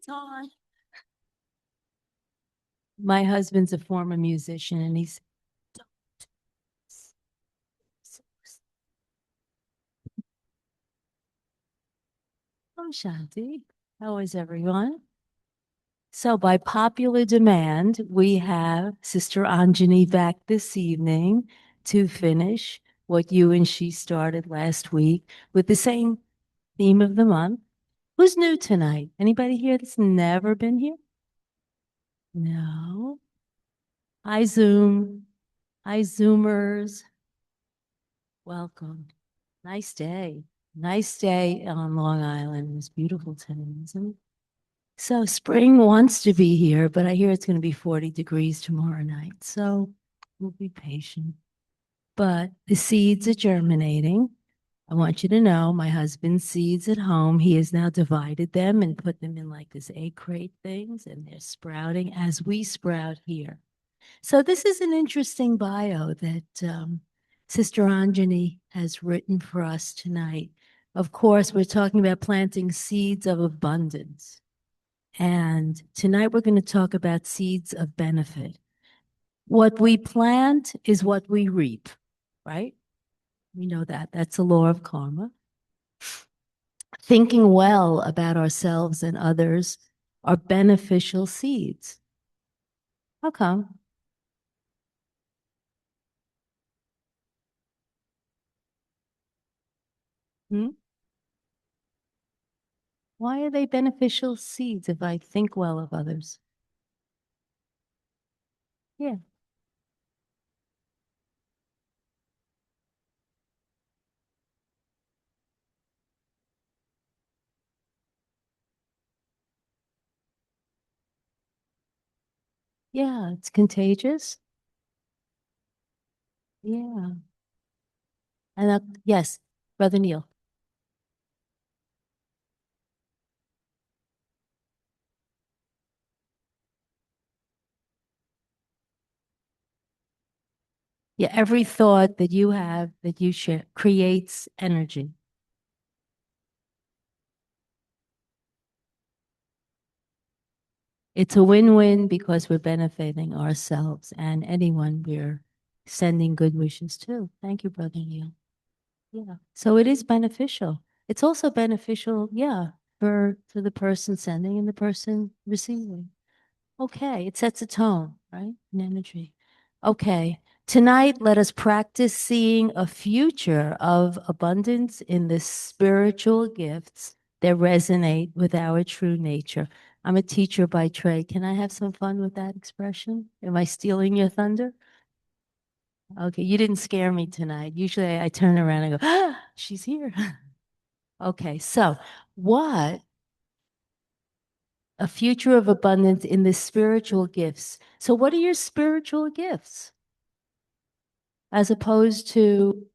It's on. My husband's a former musician and he's oh Shanti. How is everyone? So by popular demand, we have Sister Anjani back this evening to finish what you and she started last week with the same theme of the month. Who's new tonight? Anybody here that's never been here? No. Hi, Zoom. Hi, Zoomers. Welcome. Nice day. Nice day on Long Island. It's beautiful today, isn't it? So spring wants to be here, but I hear it's going to be 40 degrees tomorrow night. So we'll be patient. But the seeds are germinating. I want you to know my husband's seeds at home, he has now divided them and put them in like this egg crate things, and they're sprouting as we sprout here. So this is an interesting bio that Sister Anjani has written for us tonight. Of course, we're talking about planting seeds of abundance. And tonight we're going to talk about seeds of benefit. What we plant is what we reap, right? We know that. That's the law of karma. Thinking well about ourselves and others are beneficial seeds. How come? Hmm? Why are they beneficial seeds if I think well of others? Yeah. Yeah, it's contagious. Yeah. And yes, Brother Neil. Yeah, every thought that you have that you share creates energy. It's a win-win because we're benefiting ourselves and anyone we're sending good wishes to. Thank you, Brother Neil. Yeah. So it is beneficial. It's also beneficial, yeah, for the person sending and the person receiving. Okay, it sets a tone, right? An energy. Okay, tonight let us practice seeing a future of abundance in the spiritual gifts that resonate with our true nature. I'm a teacher by trade. Can I have some fun with that expression? Am I stealing your thunder? Okay, you didn't scare me tonight. Usually I turn around and go, ah, she's here. Okay, so what a future of abundance in the spiritual gifts. So, what are your spiritual gifts as opposed to?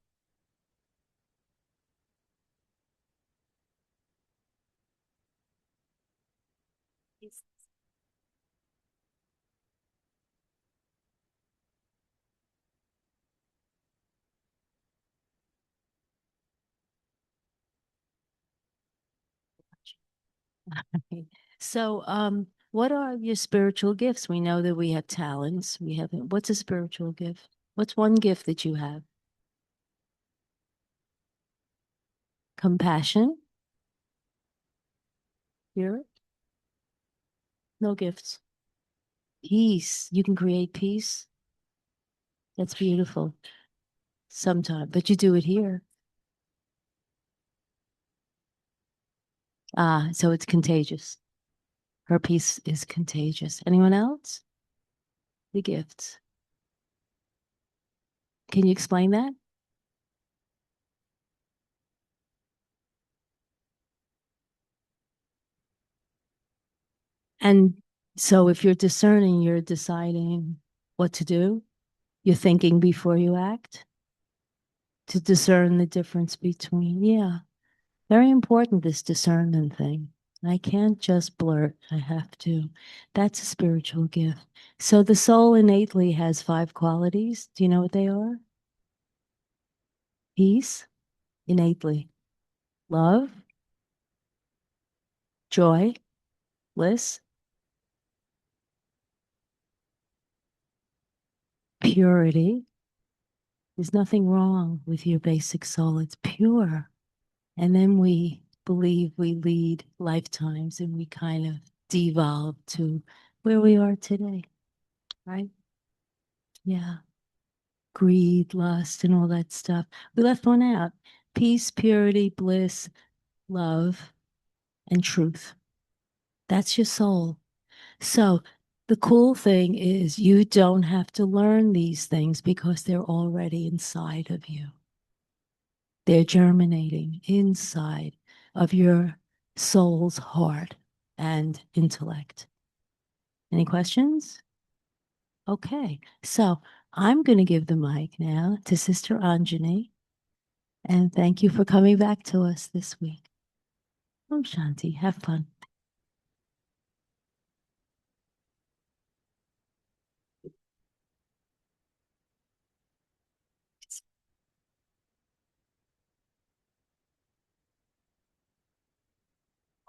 So, what are your spiritual gifts? We know that we have talents. We have, what's a spiritual gift? What's one gift that you have? Compassion, spirit, no gifts. Peace. You can create peace. That's beautiful. Sometimes, but you do it here. Ah, so it's contagious. Her peace is contagious. Anyone else? The gifts. Can you explain that? And so if you're discerning, you're deciding what to do. You're thinking before you act to discern the difference between, yeah, very important, this discernment thing. I can't just blurt, I have to. That's a spiritual gift. So the soul innately has five qualities. Do you know what they are? Peace, innately, love, joy, bliss, purity. There's nothing wrong with your basic soul. It's pure. And then we believe we lead lifetimes and we kind of devolve to where we are today, right? Yeah. Greed, lust, and all that stuff. We left one out: peace, purity, bliss, love, and truth. That's your soul. So the cool thing is you don't have to learn these things because they're already inside of you. They're germinating inside of your soul's heart and intellect. Any questions? Okay, so I'm going to give the mic now to Sister Anjani, and thank you for coming back to us this week. Om Shanti, have fun.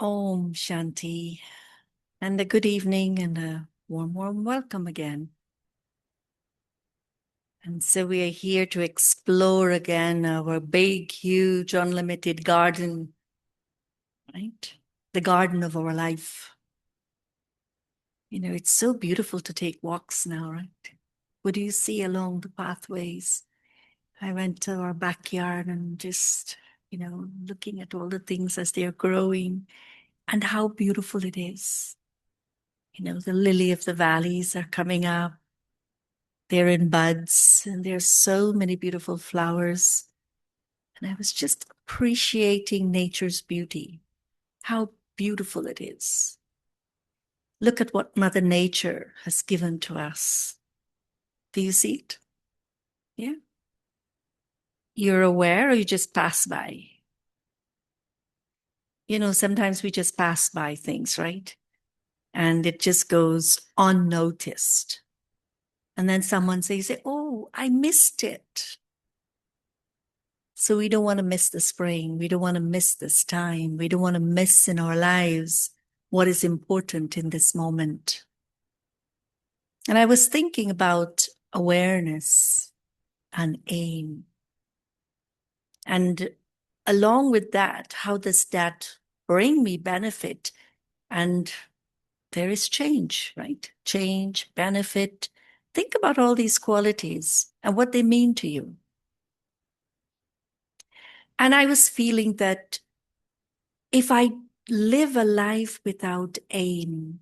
Om Shanti, and a good evening and a warm, warm welcome again. And so we are here to explore again our big, huge, unlimited garden, right? The garden of our life. You know, it's so beautiful to take walks now, right? What do you see along the pathways? I went to our backyard and just, looking at all the things as they're growing and how beautiful it is. You know, the lily of the valleys are coming up. They're in buds, and there's so many beautiful flowers. And I was just appreciating nature's beauty, how beautiful it is. Look at what Mother Nature has given to us. Do you see it? Yeah. You're aware or you just pass by? You know, sometimes we just pass by things, right? And it just goes unnoticed. And then someone says, oh, I missed it. So we don't want to miss the spring. We don't want to miss this time. We don't want to miss in our lives what is important in this moment. And I was thinking about awareness and aim. And along with that, how does that bring me benefit? And there is change, right? Change, benefit. Think about all these qualities and what they mean to you. And I was feeling that if I live a life without aim,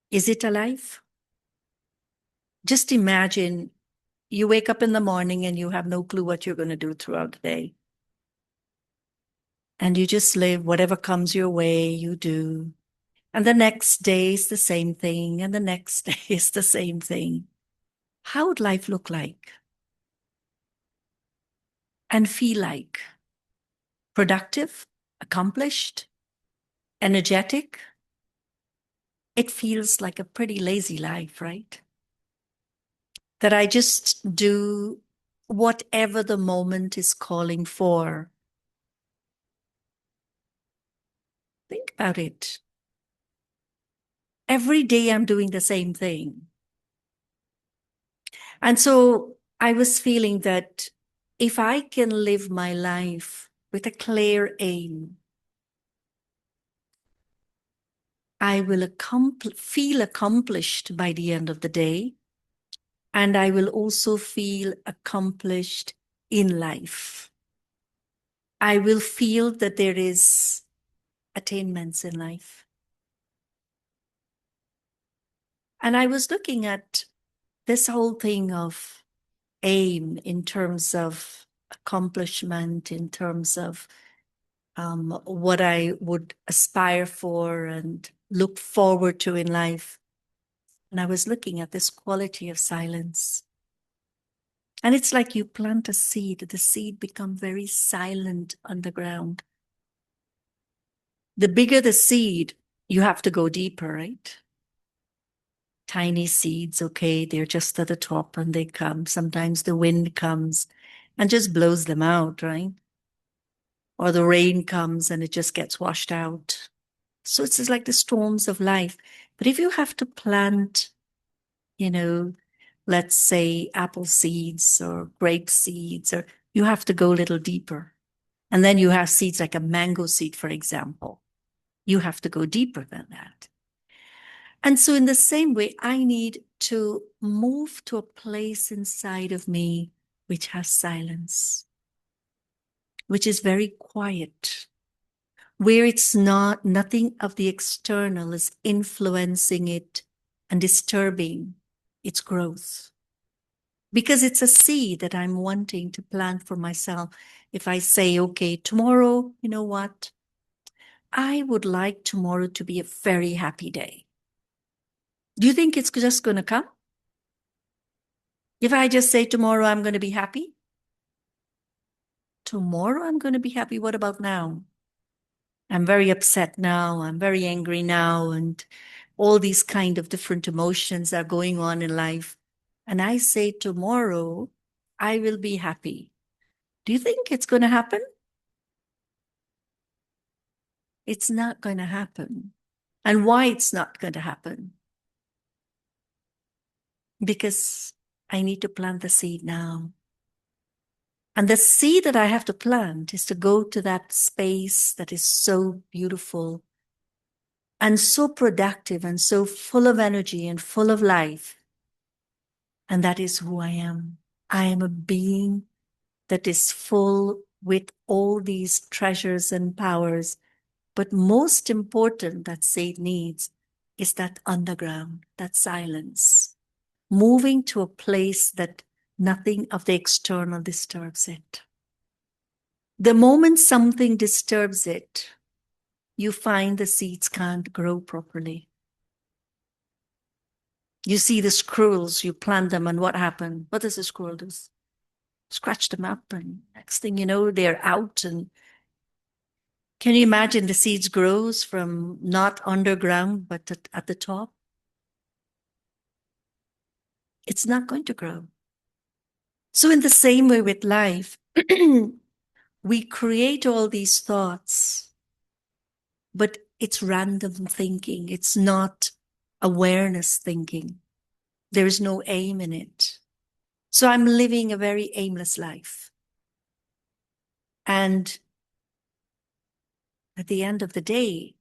is it a life? Just imagine you wake up in the morning and you have no clue what you're going to do throughout the day. And you just live, whatever comes your way, you do. And the next day is the same thing. And the next day is the same thing. How would life look like? And feel like? Productive? Accomplished? Energetic? It feels like a pretty lazy life, right? That I just do whatever the moment is calling for. Think about it. Every day I'm doing the same thing. And so I was feeling that if I can live my life with a clear aim, I will feel accomplished by the end of the day. And I will also feel accomplished in life. I will feel that there is attainments in life. And I was looking at this whole thing of aim in terms of accomplishment, in terms of what I would aspire for and look forward to in life. And I was looking at this quality of silence. And it's like you plant a seed, the seed becomes very silent underground. The bigger the seed, you have to go deeper, right? Tiny seeds, okay, they're just at the top and they come. Sometimes the wind comes and just blows them out, right? Or the rain comes and it just gets washed out. So it's just like the storms of life. But if you have to plant, you know, let's say apple seeds or grape seeds, or you have to go a little deeper. And then you have seeds like a mango seed, for example. You have to go deeper than that. And so, in the same way, I need to move to a place inside of me which has silence, which is very quiet, where it's not, nothing of the external is influencing it and disturbing its growth. Because it's a seed that I'm wanting to plant for myself. If I say, okay, tomorrow, you know what? I would like tomorrow to be a very happy day. Do you think it's just going to come? If I just say tomorrow I'm going to be happy, tomorrow I'm going to be happy. What about now? I'm very upset now. I'm very angry now. And all these kind of different emotions are going on in life. And I say tomorrow I will be happy. Do you think it's going to happen? It's not going to happen. And why it's not going to happen? Because I need to plant the seed now. And the seed that I have to plant is to go to that space that is so beautiful and so productive and so full of energy and full of life. And that is who I am. I am a being that is full with all these treasures and powers. But most important that seed needs is that underground, that silence, moving to a place that nothing of the external disturbs it. The moment something disturbs it, you find the seeds can't grow properly. You see the squirrels, you plant them, and what happened? What does the squirrel do? Scratch them up, and next thing you know, they're out. And can you imagine the seeds grows from not underground, but at the top? It's not going to grow. So in the same way with life, we create all these thoughts, but it's random thinking. It's not awareness thinking. There is no aim in it. So I'm living a very aimless life. And at the end of the day,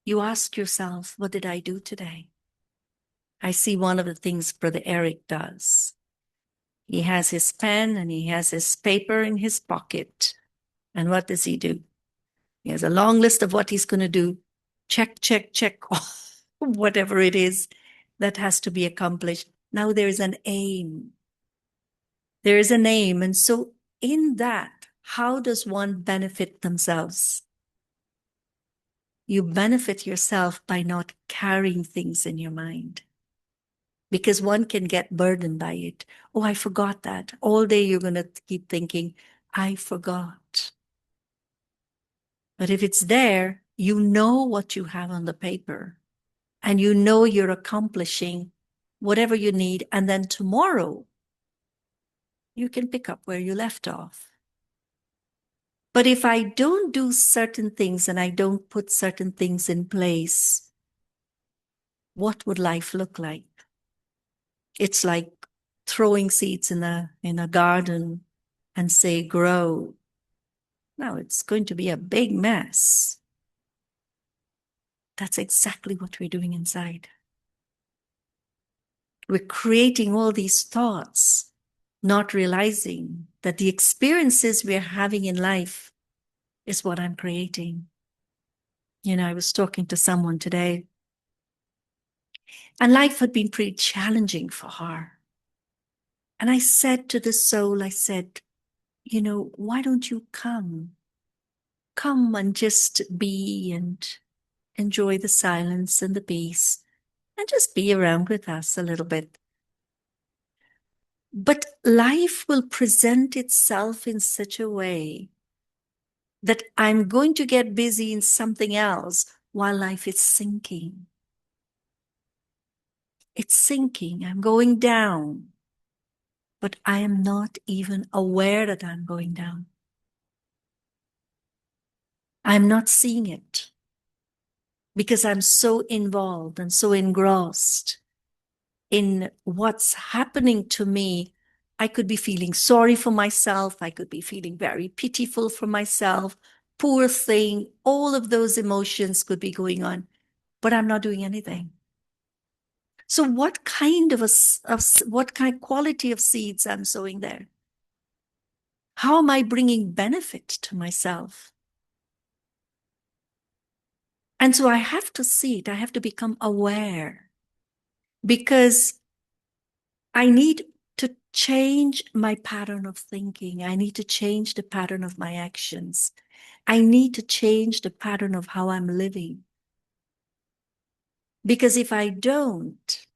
you ask yourself, what did I do today? I see one of the things Brother Eric does. He has his pen and he has his paper in his pocket. And what does he do? He has a long list of what he's going to do. Check, check, check, whatever it is that has to be accomplished. Now there is an aim. There is an aim. And so in that, how does one benefit themselves? You benefit yourself by not carrying things in your mind, because one can get burdened by it. Oh, I forgot that. All day you're going to keep thinking, I forgot. But if it's there, you know what you have on the paper and you know you're accomplishing whatever you need. And then tomorrow you can pick up where you left off. But if I don't do certain things and I don't put certain things in place, what would life look like? It's like throwing seeds in a garden and say, grow. No, it's going to be a big mess. That's exactly what we're doing inside. We're creating all these thoughts, not realizing that the experiences we're having in life is what I'm creating. You know, I was talking to someone today, and life had been pretty challenging for her. And I said to the soul, I said, you know, why don't you come? Come and just be and enjoy the silence and the peace and just be around with us a little bit. But life will present itself in such a way that I'm going to get busy in something else while life is sinking. It's sinking. I'm going down. But I am not even aware that I'm going down. I'm not seeing it. because I'm so involved and so engrossed in what's happening to me. I could be feeling sorry for myself. I could be feeling very pitiful for myself. Poor thing. All of those emotions could be going on, but I'm not doing anything. So what kind what kind quality of seeds I'm sowing there? How am I bringing benefit to myself? And so I have to see it. I have to become aware because I need to change my pattern of thinking. I need to change the pattern of my actions. I need to change the pattern of how I'm living. Because if I don't,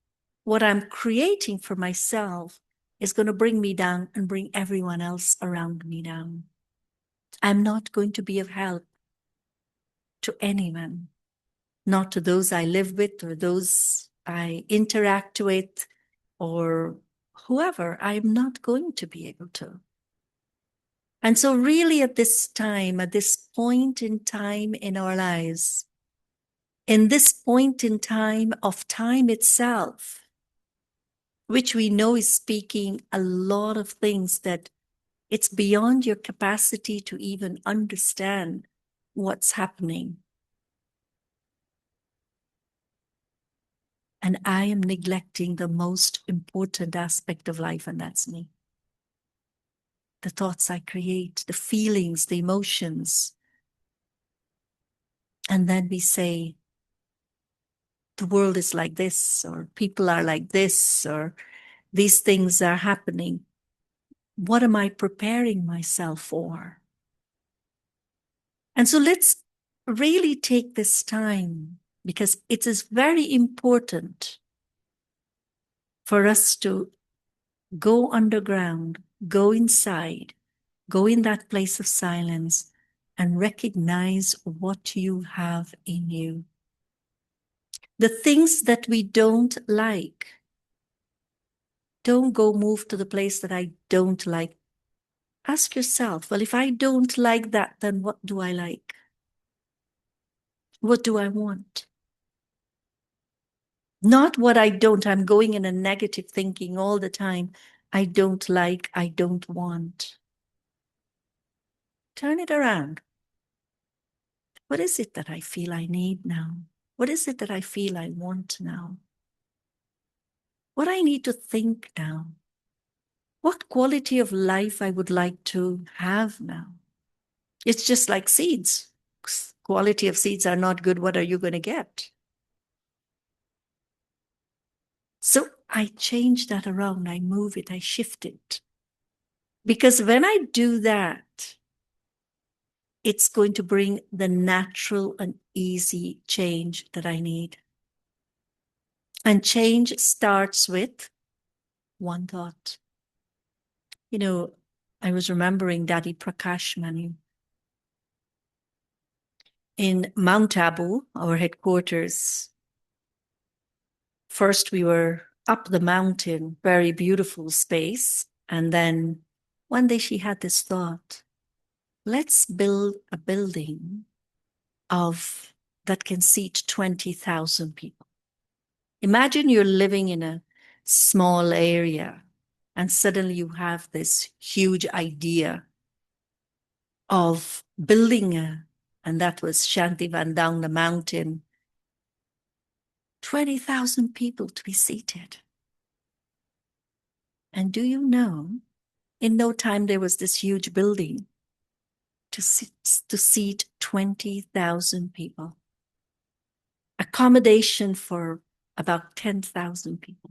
what I'm creating for myself is going to bring me down and bring everyone else around me down. I'm not going to be of help to anyone, not to those I live with or those I interact with or whoever. I'm not going to be able to. And so, really, at this time, at this point in time in our lives, in this point in time of time itself, which we know is speaking a lot of things that it's beyond your capacity to even understand what's happening. And I am neglecting the most important aspect of life, and that's me. The thoughts I create, the feelings, the emotions. And then we say, the world is like this, or people are like this, or these things are happening. What am I preparing myself for? And so let's really take this time because it is very important for us to go underground, go inside, go in that place of silence and recognize what you have in you. The things that we don't like, don't go move to the place that I don't like. Ask yourself, well, if I don't like that, then what do I like? What do I want? Not what I don't. I'm going in a negative thinking all the time. I don't like, I don't want. Turn it around. What is it that I feel I need now? What is it that I feel I want now? What I need to think now? What quality of life I would like to have now? It's just like seeds. Quality of seeds are not good. What are you going to get? So I change that around. I move it. I shift it. Because when I do that, it's going to bring the natural and easy change that I need. And change starts with one thought. You know, I was remembering Daddy Prakash Manu. In Mount Abu, our headquarters, first we were up the mountain, very beautiful space. And then one day she had this thought, let's build a building of that can seat 20,000 people. Imagine you're living in a small area and suddenly you have this huge idea of building and that was Shantivan down the mountain, 20,000 people to be seated. And do you know, in no time there was this huge building to seat 20,000 people. Accommodation for about 10,000 people.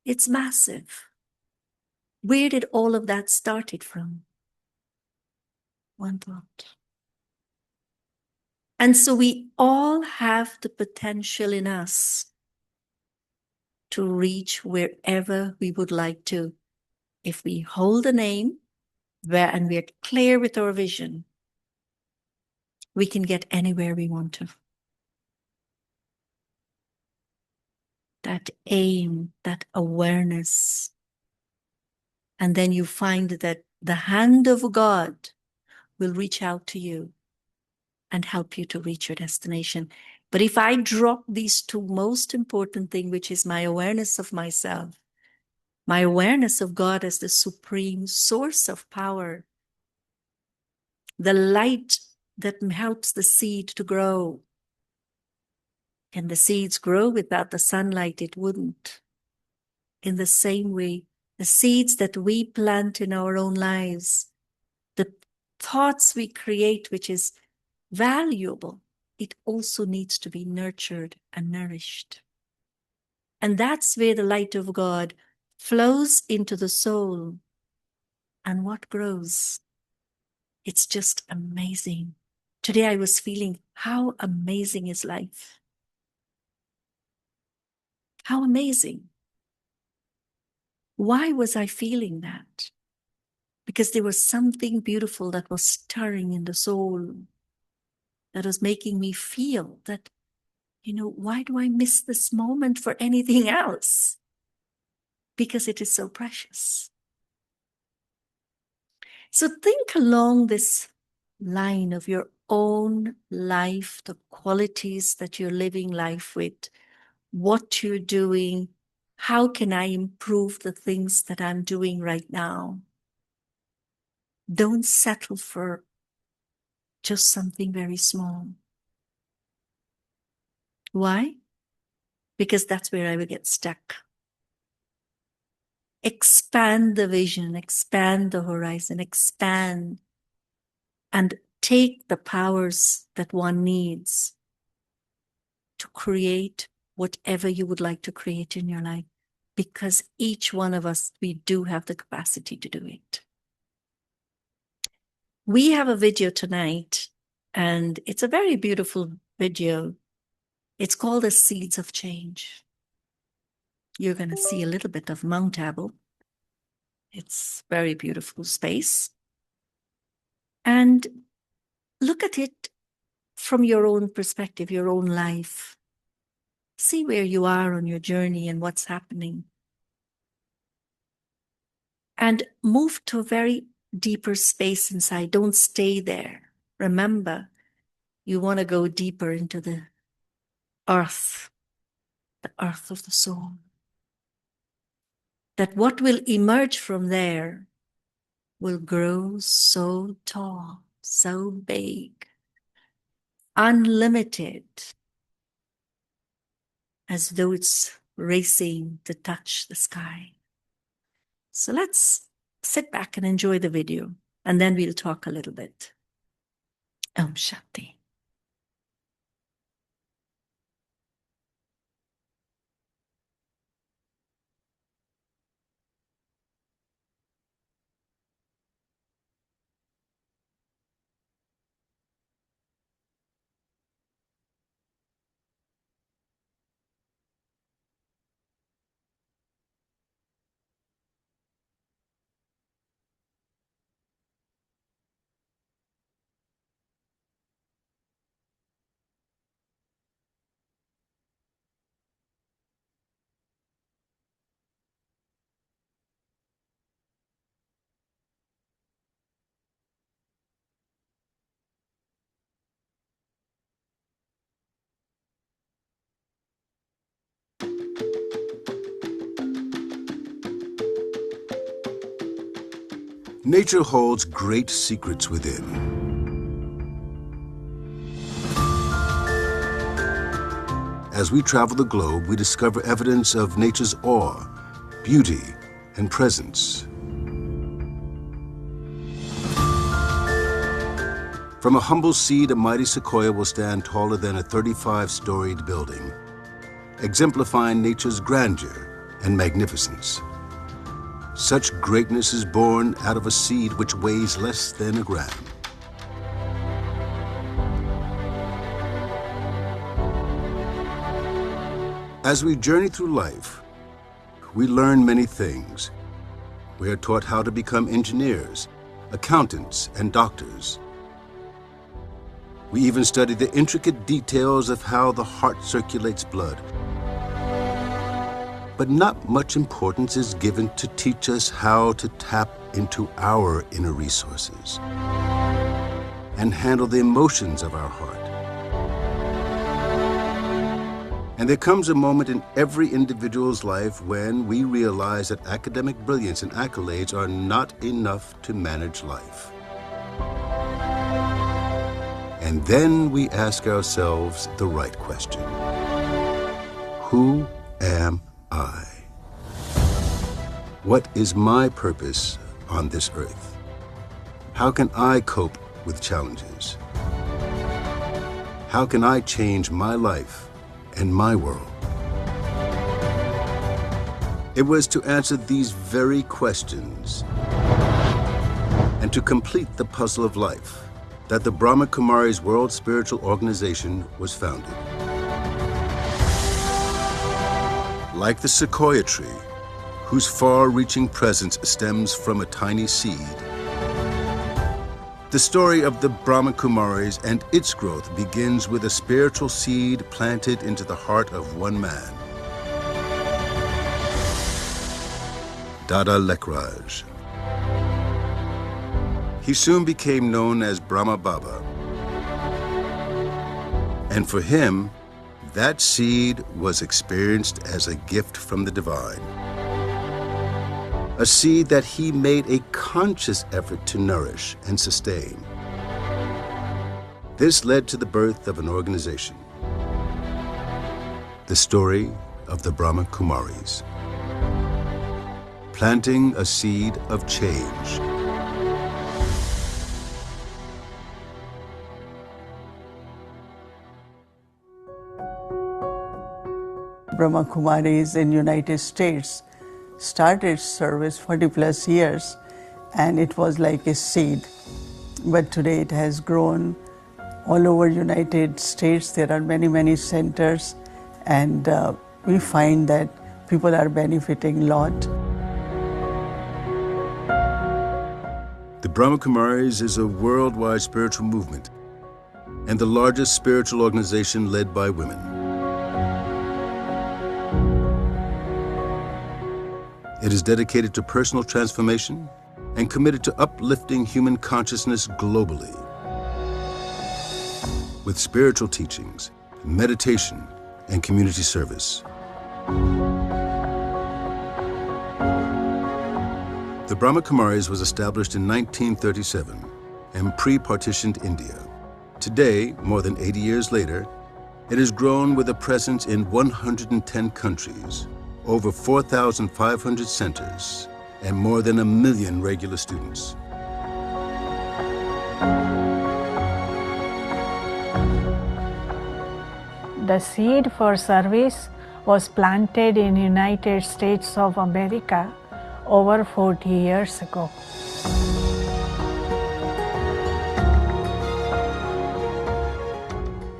It's massive. Where did all of that started from? One thought. And so we all have the potential in us to reach wherever we would like to. If we hold a name and we're clear with our vision, we can get anywhere we want to. That aim, that awareness. And then you find that the hand of God will reach out to you and help you to reach your destination. But if I drop these two most important things, which is my awareness of myself, my awareness of God as the supreme source of power, the light that helps the seed to grow. Can the seeds grow without the sunlight? It wouldn't. In the same way, the seeds that we plant in our own lives, the thoughts we create, which is valuable, it also needs to be nurtured and nourished. And that's where the light of God flows into the soul. And what grows? It's just amazing. Today I was feeling how amazing is life. How amazing. Why was I feeling that? Because there was something beautiful that was stirring in the soul, that was making me feel that, why do I miss this moment for anything else? Because it is so precious. So think along this line of your own life, the qualities that you're living life with, what you're doing. How can I improve the things that I'm doing right now? Don't settle for just something very small. Why? Because that's where I will get stuck. Expand the vision, expand the horizon, expand, and take the powers that one needs to create whatever you would like to create in your life. Because each one of us, we do have the capacity to do it. We have a video tonight, and it's a very beautiful video. It's called The Seeds of Change. You're going to see a little bit of Mount Abu. It's a very beautiful space. And look at it from your own perspective, your own life. See where you are on your journey and what's happening. And move to a very deeper space inside. Don't stay there. Remember, you want to go deeper into the earth of the soul. That what will emerge from there will grow so tall, so big, unlimited, as though it's racing to touch the sky. So let's sit back and enjoy the video, and then we'll talk a little bit. Om Shanti. Nature holds great secrets within. As we travel the globe, we discover evidence of nature's awe, beauty, and presence. From a humble seed, a mighty sequoia will stand taller than a 35-storied building, exemplifying nature's grandeur and magnificence. Such greatness is born out of a seed which weighs less than a gram. As we journey through life, we learn many things. We are taught how to become engineers, accountants, and doctors. We even study the intricate details of how the heart circulates blood. But not much importance is given to teach us how to tap into our inner resources. and handle the emotions of our heart. And there comes a moment in every individual's life when we realize that academic brilliance and accolades are not enough to manage life. And then we ask ourselves the right question. Who am I? What is my purpose on this earth? How can I cope with challenges? How can I change my life and my world? It was to answer these very questions and to complete the puzzle of life that the Brahma Kumaris World Spiritual Organization was founded. Like the sequoia tree, whose far-reaching presence stems from a tiny seed, the story of the Brahma Kumaris and its growth begins with a spiritual seed planted into the heart of one man, Dada Lekraj. He soon became known as Brahma Baba. And for him, that seed was experienced as a gift from the divine. A seed that he made a conscious effort to nourish and sustain. This led to the birth of an organization. The story of the Brahma Kumaris. Planting a seed of change. Brahma Kumaris in United States started service 40 plus years, and it was like a seed. But today it has grown all over United States. There are many centers, and we find that people are benefiting a lot. The Brahma Kumaris is a worldwide spiritual movement and the largest spiritual organization led by women. It is dedicated to personal transformation and committed to uplifting human consciousness globally. With spiritual teachings, meditation, and community service. The Brahma Kumaris was established in 1937 in pre-partitioned India. Today, more than 80 years later, it has grown with a presence in 110 countries, over 4,500 centers, and more than 1 million regular students. The seed for service was planted in United States of America over 40 years ago.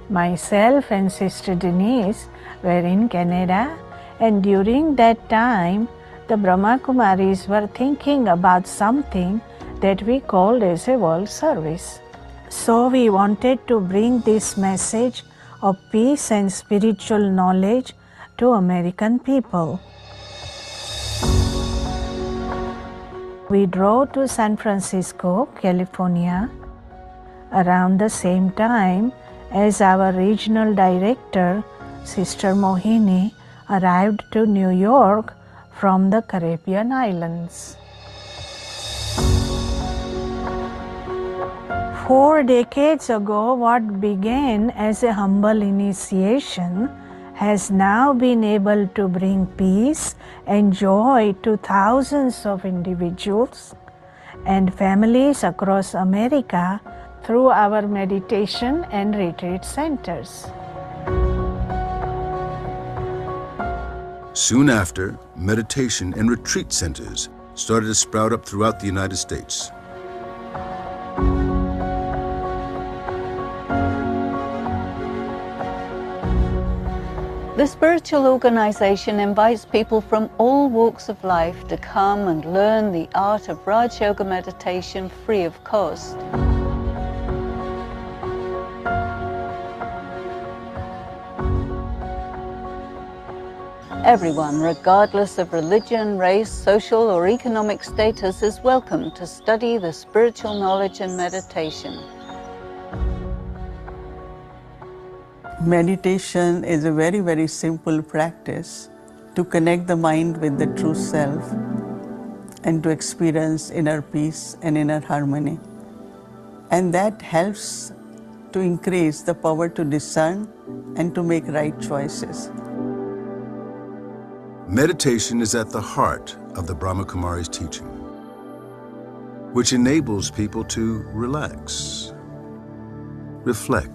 Myself and Sister Denise were in Canada, and during that time, the Brahma Kumaris were thinking about something that we called as a world service. So we wanted to bring this message of peace and spiritual knowledge to American people. We drove to San Francisco, California, around the same time as our regional director, Sister Mohini, arrived to New York from the Caribbean islands. 4 decades ago, what began as a humble initiation has now been able to bring peace and joy to thousands of individuals and families across America through our meditation and retreat centers. Soon after, meditation and retreat centers started to sprout up throughout the United States. The spiritual organization invites people from all walks of life to come and learn the art of Raj Yoga meditation free of cost. Everyone, regardless of religion, race, social or economic status, is welcome to study the spiritual knowledge and meditation. Meditation is a very, very simple practice to connect the mind with the true self and to experience inner peace and inner harmony. And that helps to increase the power to discern and to make right choices. Meditation is at the heart of the Brahma Kumari's teaching, which enables people to relax, reflect,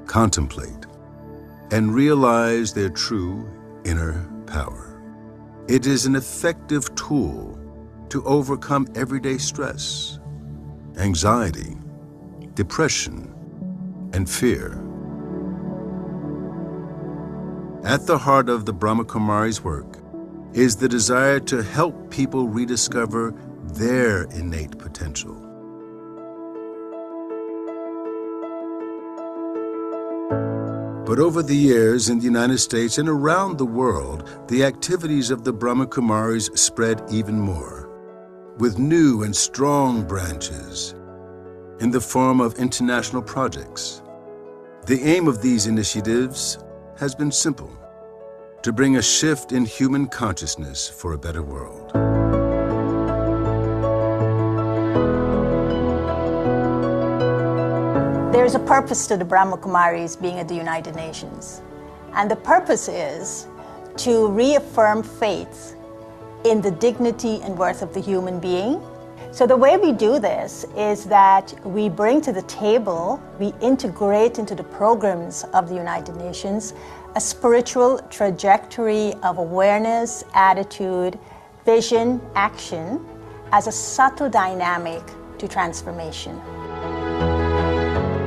contemplate, and realize their true inner power. It is an effective tool to overcome everyday stress, anxiety, depression, and fear. At the heart of the Brahma Kumari's work is the desire to help people rediscover their innate potential. But over the years in the United States and around the world, the activities of the Brahma Kumaris spread even more, with new and strong branches in the form of international projects. The aim of these initiatives has been simple: to bring a shift in human consciousness for a better world. There's a purpose to the Brahma Kumaris being at the United Nations. And the purpose is to reaffirm faith in the dignity and worth of the human being. So the way we do this is that we bring to the table, we integrate into the programs of the United Nations a spiritual trajectory of awareness, attitude, vision, action as a subtle dynamic to transformation.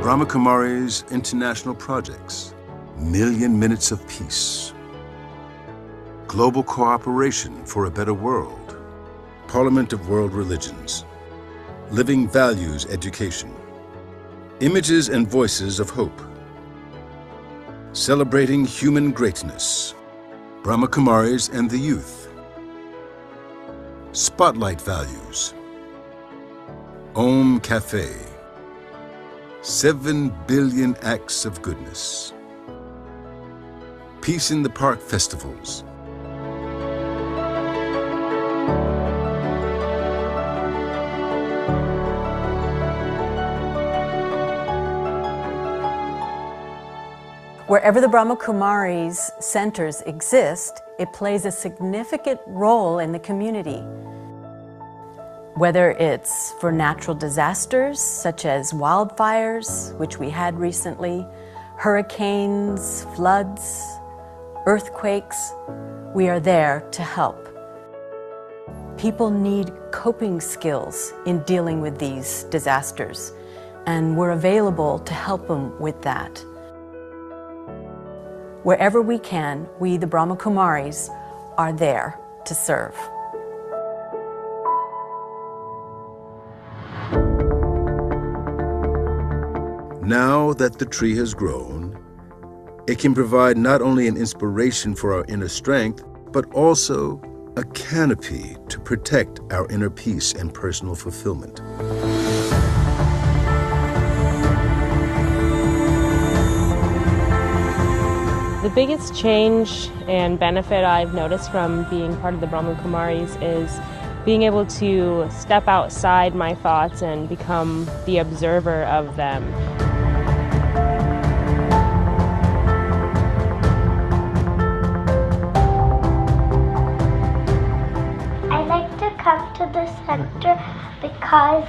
Brahma Kumari's international projects: Million Minutes of Peace, Global Cooperation for a Better World, Parliament of World Religions, Living Values Education, Images and Voices of Hope, Celebrating Human Greatness, Brahma Kumaris and the Youth, Spotlight Values, Om Cafe, 7 Billion Acts of Goodness, Peace in the Park Festivals, Wherever the Brahma Kumaris centers exist, it plays a significant role in the community. Whether it's for natural disasters such as wildfires, which we had recently, hurricanes, floods, earthquakes, we are there to help. People need coping skills in dealing with these disasters, and we're available to help them with that. Wherever we can, we, the Brahma Kumaris, are there to serve. Now that the tree has grown, it can provide not only an inspiration for our inner strength, but also a canopy to protect our inner peace and personal fulfillment. The biggest change and benefit I've noticed from being part of the Brahma Kumaris is being able to step outside my thoughts and become the observer of them. I like to come to the center because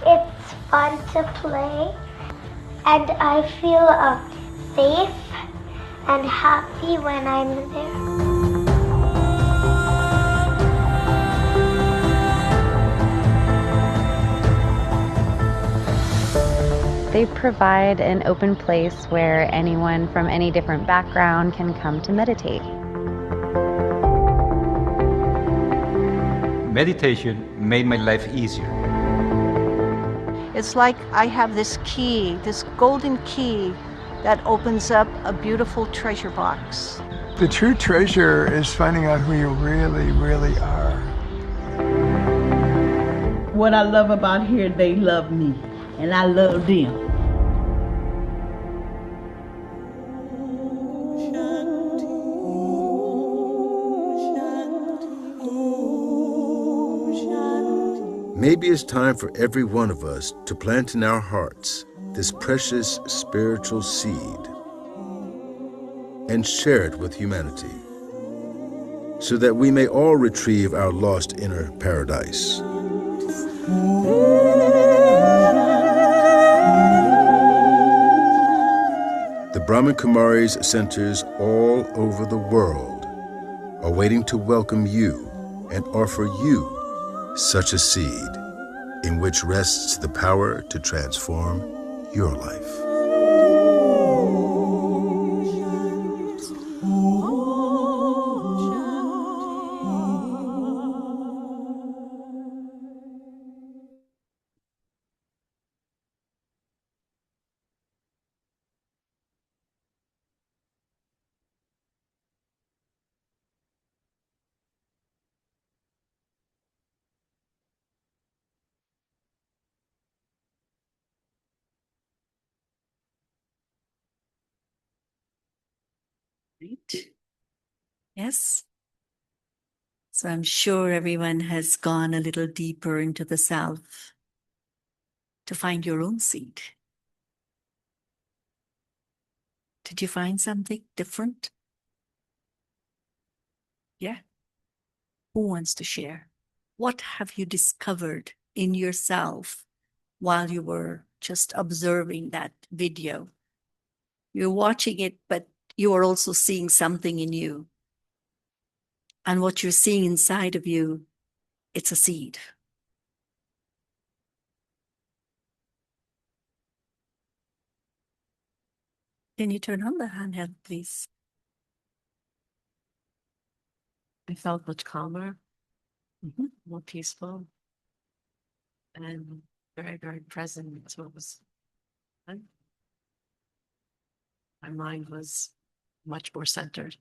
it's fun to play and I feel safe and happy when I'm there. They provide an open place where anyone from any different background can come to meditate. Meditation made my life easier. It's like I have this key, this golden key that opens up a beautiful treasure box. The true treasure is finding out who you really, really are. What I love about here, they love me, and I love them. Maybe it's time for every one of us to plant in our hearts this precious spiritual seed and share it with humanity, so that we may all retrieve our lost inner paradise. The Brahma Kumaris centers all over the world are waiting to welcome you and offer you such a seed in which rests the power to transform your life. Right? Yes. So I'm sure everyone has gone a little deeper into the self to find your own seed. Did you find something different? Yeah. Who wants to share? What have you discovered in yourself while you were just observing that video? You're watching it, but you are also seeing something in you. And what you're seeing inside of you, it's a seed. Can you turn on the handheld, please? I felt much calmer, more peaceful, and very, very present. So it was, my mind was much more centered.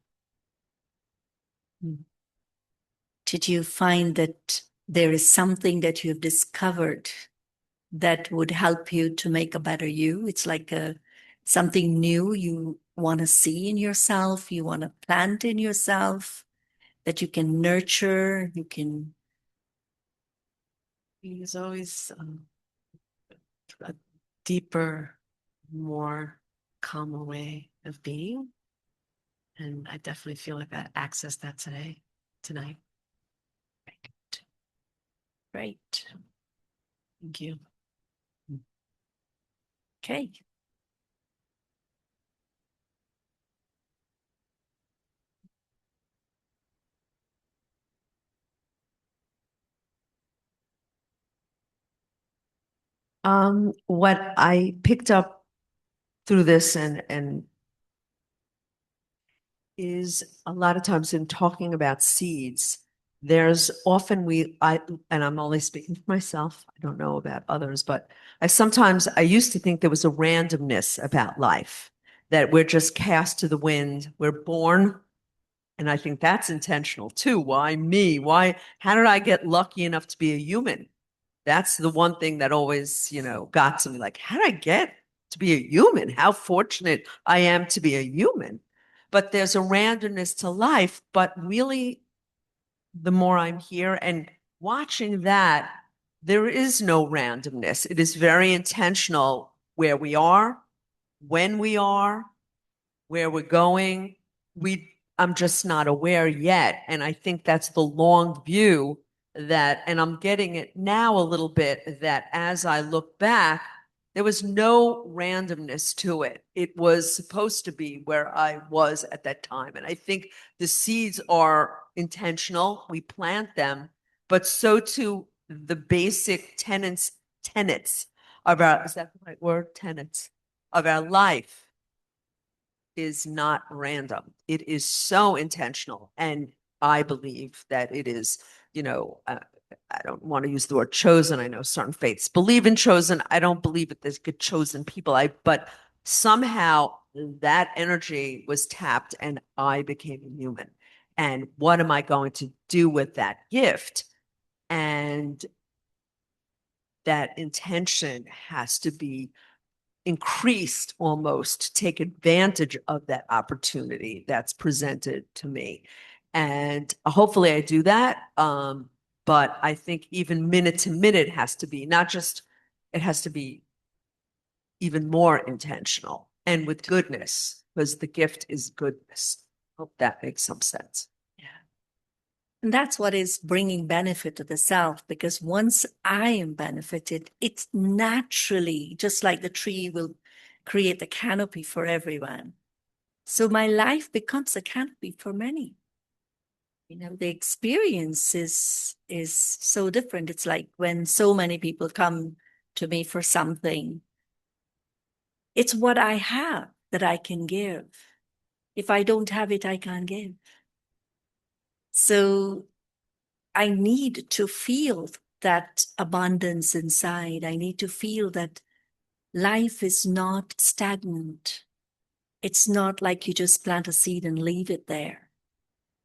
Did you find that there is something that you've discovered that would help you to make a better you? It's like something new you want to see in yourself, you want to plant in yourself, that you can nurture, you can. There's always a deeper, more calmer way of being. And I definitely feel like I accessed that tonight. Great. Thank you. Okay. What I picked up through this and is a lot of times in talking about seeds, there's often and I'm only speaking for myself, I don't know about others, but I used to think there was a randomness about life, that we're just cast to the wind, we're born, and I think that's intentional too. Why me? How did I get lucky enough to be a human? That's the one thing that always, got to me. Like, how did I get to be a human? How fortunate I am to be a human. But there's a randomness to life. But really, the more I'm here and watching that, there is no randomness. It is very intentional where we are, when we are, where we're going. I'm just not aware yet. And I think that's the long view and I'm getting it now a little bit, that as I look back, there was no randomness to it. It was supposed to be where I was at that time. And I think the seeds are intentional. We plant them, but so too the basic tenets of is that the right word? Tenets of our life is not random. It is so intentional. And I believe that it is, I don't want to use the word chosen. I know certain faiths believe in chosen. I don't believe that there's good chosen people. But somehow that energy was tapped and I became a human. And what am I going to do with that gift? And that intention has to be increased almost to take advantage of that opportunity that's presented to me. And hopefully I do that. but I think even minute to minute has to be not just, it has to be even more intentional and with goodness, because the gift is goodness. Hope that makes some sense. And that's what is bringing benefit to the self, because once I am benefited, it's naturally, just like the tree will create the canopy for everyone. So my life becomes a canopy for many. You know, the experience is so different. It's like when so many people come to me for something, it's what I have that I can give. If I don't have it, I can't give. So I need to feel that abundance inside. I need to feel that life is not stagnant. It's not like you just plant a seed and leave it there,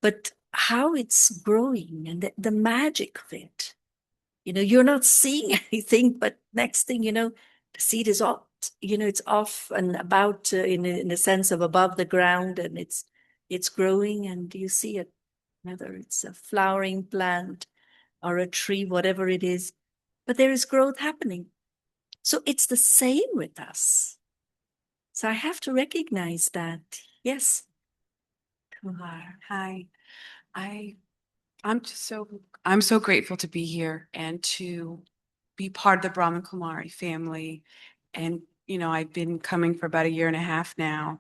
but how it's growing and the magic of it. You know, you're not seeing anything, but next thing you know, the seed is off, you know, it's off and about in the sense of above the ground, and it's growing and you see it, whether it's a flowering plant or a tree, whatever it is, but there is growth happening. So it's the same with us. So I have to recognize that. Yes. Kumar, hi. I'm so grateful to be here and to be part of the Brahman Kumari family. And, you know, I've been coming for about a year and a half now.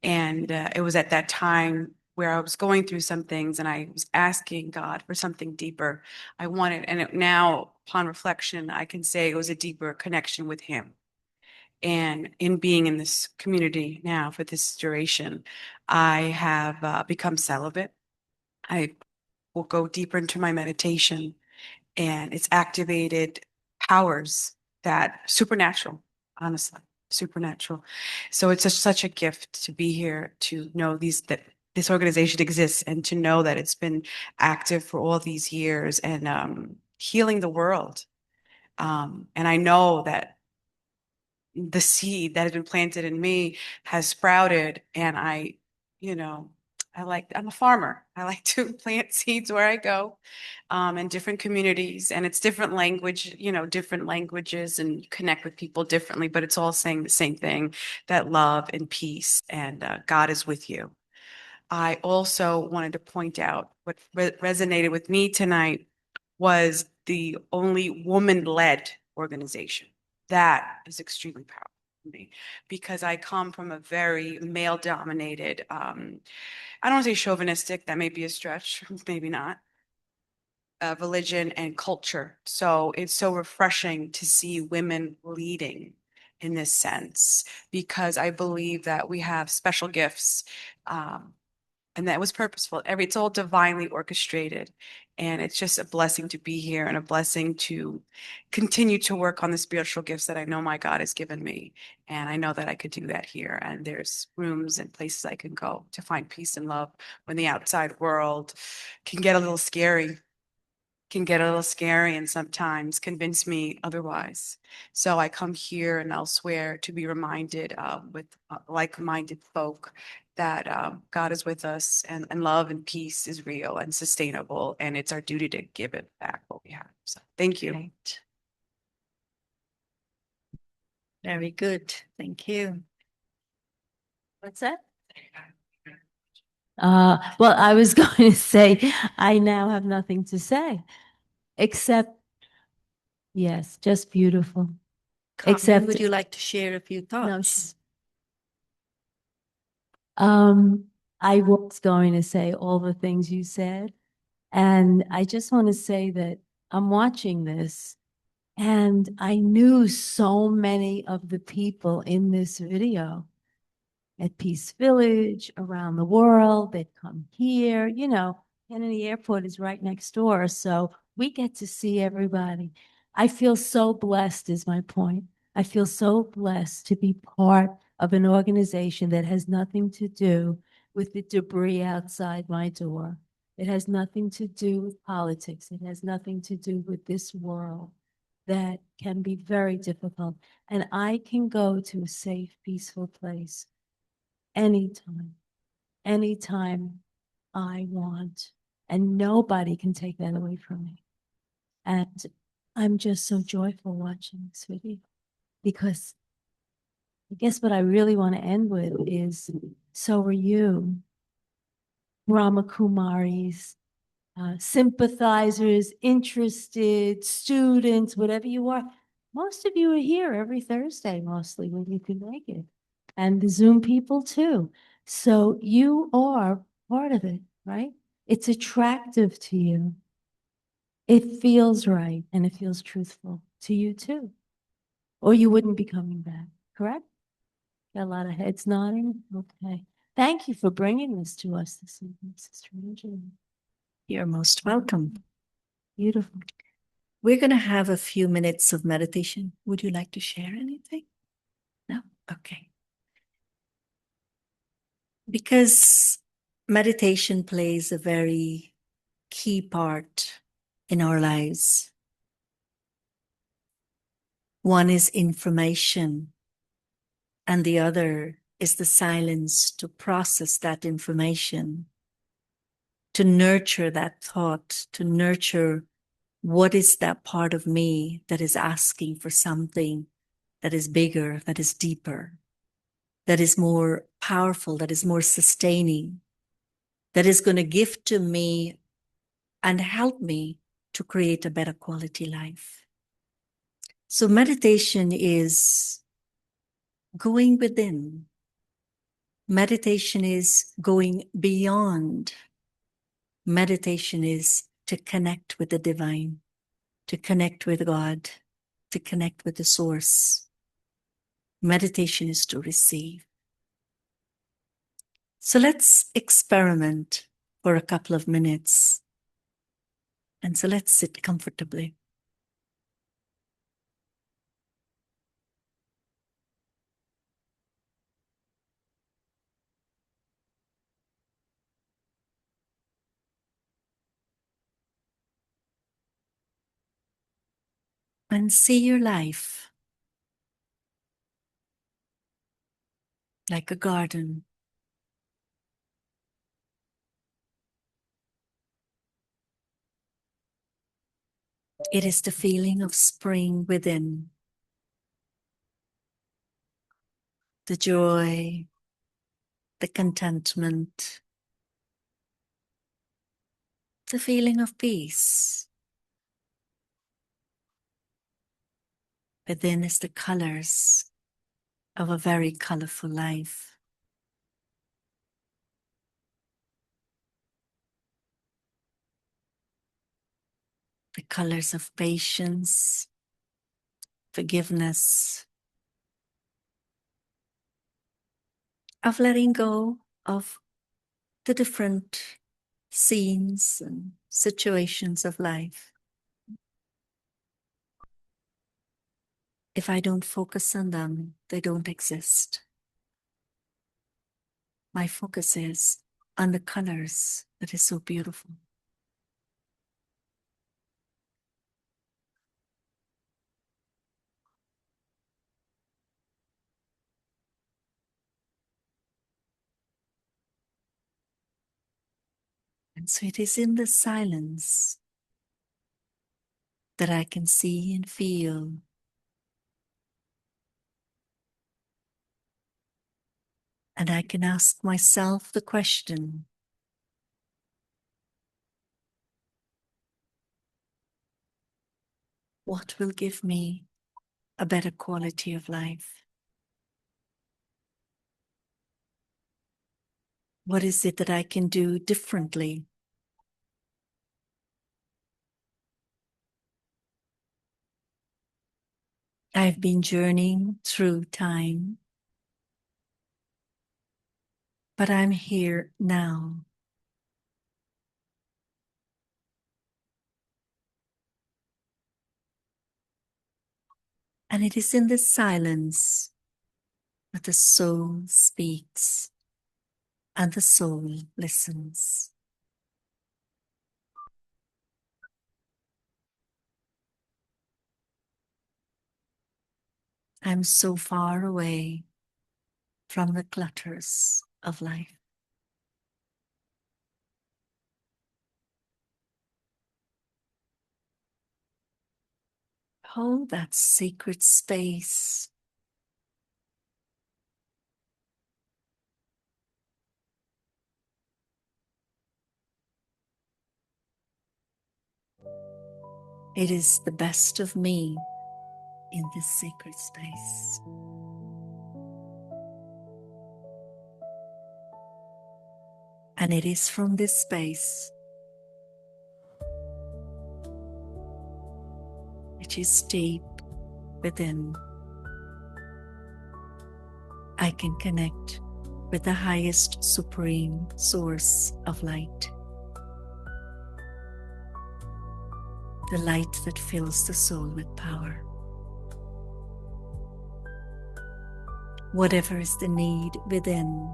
And it was at that time where I was going through some things and I was asking God for something deeper. I wanted, and now upon reflection, I can say it was a deeper connection with Him. And in being in this community now for this duration, I have become celibate. I will go deeper into my meditation, and it's activated powers that supernatural, honestly, supernatural. So it's such a gift to be here, to know that this organization exists, and to know that it's been active for all these years and healing the world. And I know that the seed that has been planted in me has sprouted, and you know, I'm a farmer. I like to plant seeds where I go, in different communities, and it's different language, you know, different languages, and you connect with people differently, but it's all saying the same thing, that love and peace and God is with you. I also wanted to point out what resonated with me tonight was the only woman-led organization. That is extremely powerful for me because I come from a very male-dominated, I don't want to say chauvinistic, that may be a stretch, maybe not, religion and culture. So it's so refreshing to see women leading in this sense because I believe that we have special gifts. And that was purposeful. It's all divinely orchestrated. And it's just a blessing to be here and a blessing to continue to work on the spiritual gifts that I know my God has given me. And I know that I could do that here. And there's rooms and places I can go to find peace and love when the outside world can get a little scary, and sometimes convince me otherwise. So I come here and elsewhere to be reminded with like-minded folk that God is with us and love and peace is real and sustainable. And it's our duty to give it back what we have. So thank you. Right. Very good. Thank you. What's that? Well, I was going to say, I now have nothing to say, except, yes, just beautiful. Carmen, Except, would you like to share a few no, thoughts? I was going to say all the things you said, and I just want to say that I'm watching this, and I knew so many of the people in this video at Peace Village, around the world. They'd come here, you know, Kennedy Airport is right next door. So we get to see everybody. I feel so blessed, is my point. I feel so blessed to be part of an organization that has nothing to do with the debris outside my door. It has nothing to do with politics. It has nothing to do with this world that can be very difficult. And I can go to a safe, peaceful place anytime I want. And nobody can take that away from me. And I'm just so joyful watching this video because I guess what I really want to end with is, so are you, Brahma Kumaris, sympathizers, interested, students, whatever you are. Most of you are here every Thursday, mostly when you can make it. And the Zoom people too. So you are part of it, right? It's attractive to you. It feels right and it feels truthful to you too. Or you wouldn't be coming back, correct? Got a lot of heads nodding. Okay. Thank you for bringing this to us this evening, Sister Anjani. You're most welcome. Beautiful. We're going to have a few minutes of meditation. Would you like to share anything? No? Okay. Because meditation plays a very key part in our lives. One is information, and the other is the silence to process that information, to nurture that thought, to nurture what is that part of me that is asking for something that is bigger, that is deeper, that is more powerful, that is more sustaining, that is going to give to me and help me to create a better quality life. So meditation is going within. Meditation is going beyond. Meditation is to connect with the divine, to connect with God, to connect with the source. Meditation is to receive. So let's experiment for a couple of minutes. And so let's sit comfortably. And see your life like a garden. It is the feeling of spring within, the joy, the contentment, the feeling of peace. Within is the colors of a very colorful life. The colors of patience, forgiveness, of letting go of the different scenes and situations of life. If I don't focus on them, they don't exist. My focus is on the colors that is so beautiful. And so it is in the silence that I can see and feel and I can ask myself the question, what will give me a better quality of life? What is it that I can do differently? I've been journeying through time, but I'm here now. And it is in this silence that the soul speaks and the soul listens. I'm so far away from the clutters of life. Hold that sacred space. It is the best of me in this sacred space. And it is from this space, which is deep within, I can connect with the highest supreme source of light. The light that fills the soul with power. Whatever is the need within,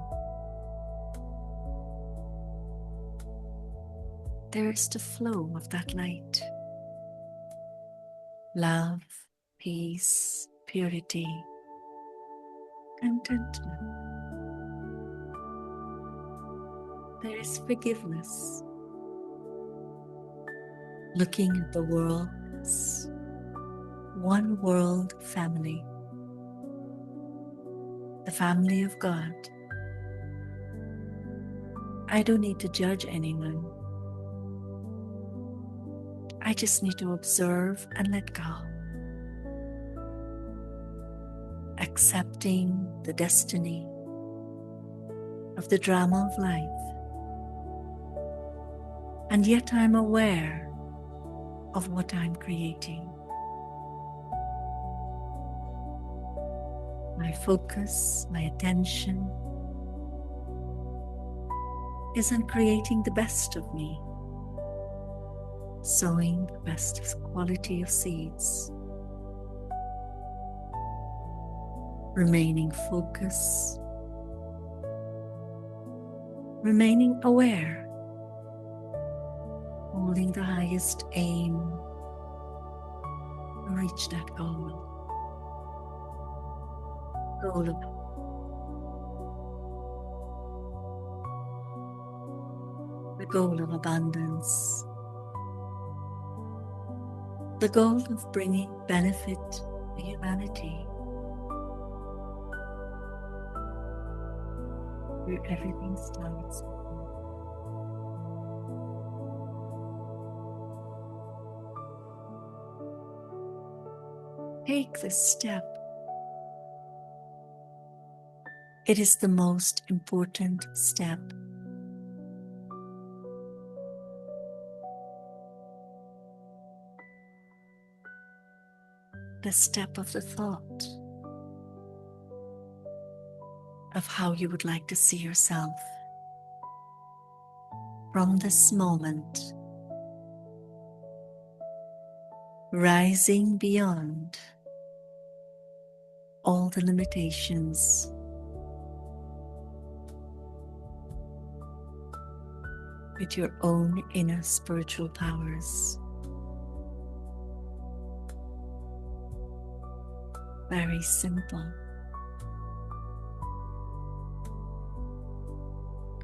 there is the flow of that light. Love, peace, purity, contentment. There is forgiveness. Looking at the world as one world family, the family of God. I don't need to judge anyone. I just need to observe and let go. Accepting the destiny of the drama of life. And yet I'm aware of what I'm creating. My focus, my attention is on creating the best of me, sowing the best quality of seeds, remaining focused, remaining aware, holding the highest aim to reach that goal. The goal of abundance, the goal of bringing benefit to humanity, where everything starts. Take this step. It is the most important step. The step of the thought of how you would like to see yourself from this moment, rising beyond all the limitations, with your own inner spiritual powers. Very simple.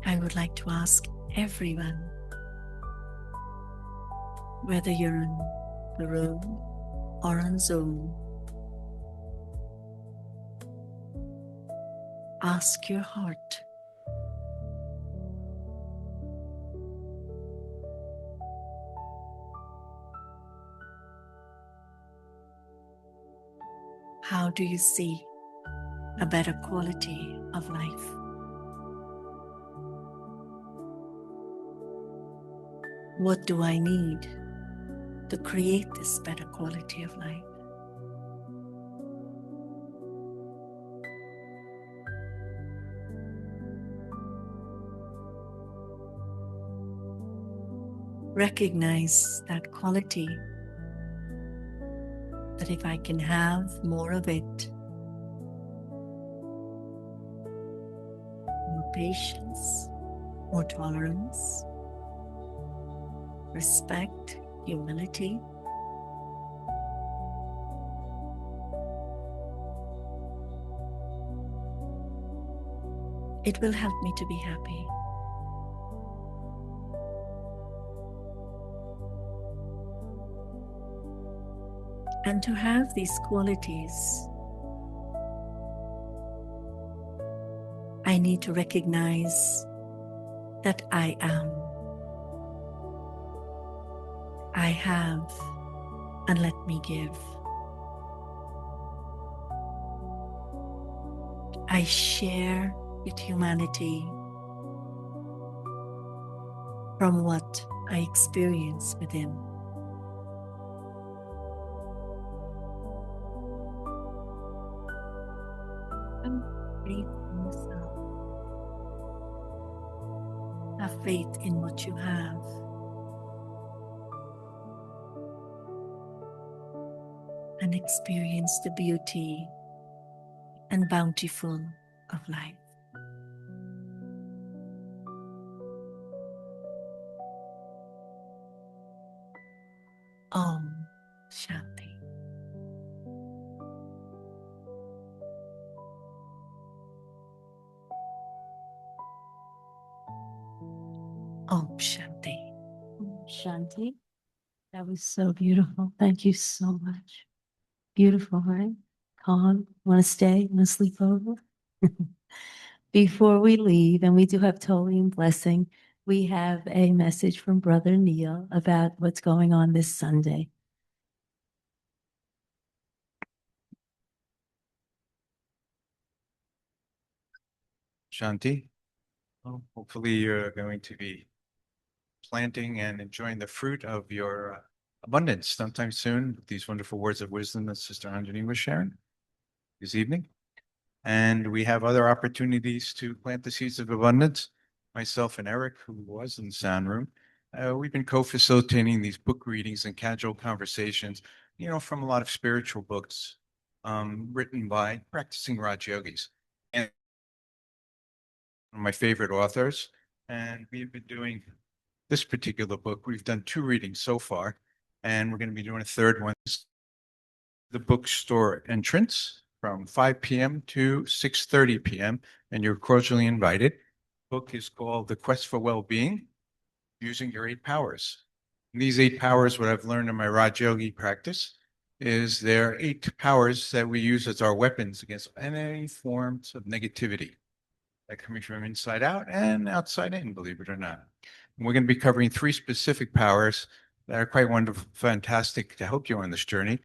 I would like to ask everyone, whether you're in the room or on Zoom, ask your heart. How do you see a better quality of life? What do I need to create this better quality of life? Recognize that quality, that if I can have more of it, more patience, more tolerance, respect, humility, it will help me to be happy. And to have these qualities, I need to recognize that I am. I have, and let me give. I share with humanity from what I experience within. And breathe in yourself. Have faith in what you have. And experience the beauty and bountiful of life. Om Shanti. Om Shanti. Shanti. That was so beautiful. Thank you so much. Beautiful, right? Calm. Want to stay? Want to sleep over? Before we leave, and we do have Tolian blessing, we have a message from Brother Neil about what's going on this Sunday. Shanti. Well, hopefully you're going to be planting and enjoying the fruit of your abundance sometime soon with these wonderful words of wisdom that Sister Anjani was sharing this evening. And we have other opportunities to plant the seeds of abundance. Myself and Eric, who was in the sound room, we've been co-facilitating these book readings and casual conversations, from a lot of spiritual books written by practicing Raj Yogis. And one of my favorite authors. And we've been doing this particular book. We've done 2 readings so far, and we're going to be doing a third one. The bookstore entrance from 5 p.m. to 6:30 p.m., and you're cordially invited. The book is called The Quest for Well-Being, Using Your 8 Powers. And these 8 powers, what I've learned in my Raj Yogi practice, is there are 8 powers that we use as our weapons against any forms of negativity that coming from inside out and outside in, believe it or not. And we're going to be covering 3 specific powers that are quite wonderful, fantastic to help you on this journey.